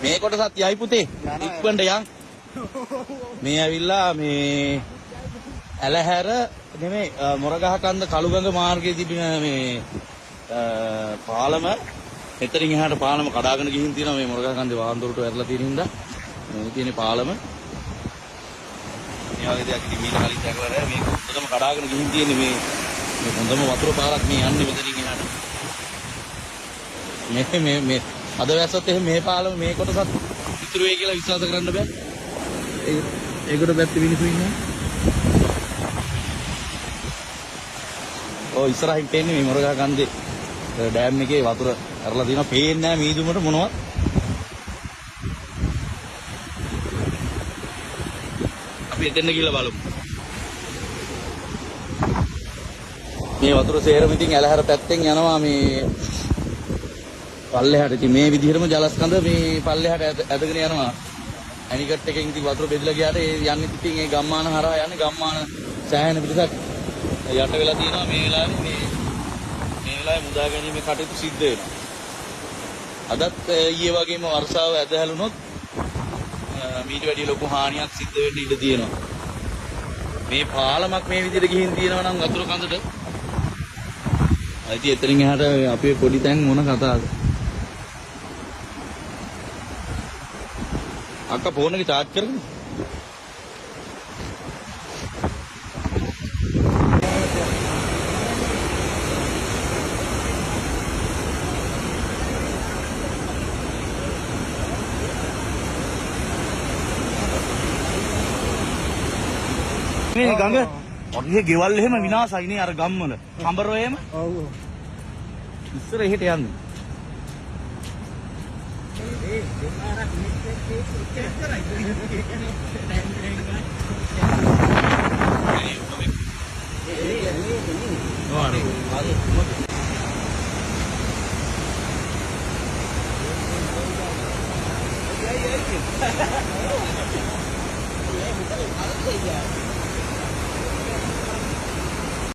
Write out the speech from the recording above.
මේ කොටසත් යයි පුතේ. ඉක්වන්න යන්. මේ ඇවිල්ලා මේ ඇලහැර නෙමෙයි මොරගහකන්ද කළුගඟ මාර්ගයේ තිබෙන මේ පාලම එතනින් එහාට පාලම කඩාගෙන ගිහින් තියෙනවා මේ මොරගහකන්දේ වාහනදොරට වැරලා තියෙන හින්දා මේ තියෙන පාලම මේ වගේ දෙයක් ඉතින් මීට කලින් දැකලා නැහැ මේක හොඳටම කඩාගෙන ගිහින් තියෙන්නේ මේ හොඳම වතුර පාරක් මේ යන්නේ මෙතනින් එහාට මේ අද වැස්සත් එහෙම මේ පාලම මේ කොටසත් ඉතුරු වෙයි කියලා විශ්වාස කරන්න බෑ ඒකට පැත්තේ මිනිස්සු ඉන්නවා ඔය ඉස්සරහින් පේන්නේ මේ මොරගහකන්දේ ඩෑම් එකේ වතුර අරලා තියෙනවා පේන්නේ නැහැ මීදුමට මොනවත් අපි එතෙන් ගිහලා බලමු මේ වතුර සේරම ඉතින් ඇලහැර පැත්තෙන් යනවා මේ පල්ලෙහාට ඉතින් මේ විදිහටම ජලස්කන්ධ මේ පල්ලෙහාට ඇදගෙන යනවා ඇනිකට් එකෙන් ඉතින් වතුර බෙදලා ගියාට ඒ යන්නේ ඉතින් ඒ ගම්මාන හරහා යන්නේ ගම්මාන සෑහෙන පිටසක් යට වෙලා තියෙනවා මේ වෙලාවේ මුදා ගැනීමේ කටයුතු සිද්ධ වෙනවා. අදත් ඊයේ වගේම වර්ෂාව ඇදහැළුනොත් මීට වැඩිය ලොකු හානියක් සිද්ධ වෙන්න ඉඩ තියෙනවා. මේ පාලමක් මේ විදිහට ගිහින් තියෙනවා නම් වතුර කඳට. ඉතින් එතනින් එහාට අපේ පොඩි තැන් මොන කතාවද? අක්කා ෆෝන් එක charge කරගෙන මේ ගඟ වගේ ගෙවල් එහෙම විනාශයි නේ අර ගම්වල. කඹරෝ එහෙම. ඔව්. ඉස්සර එහෙට යන්නේ.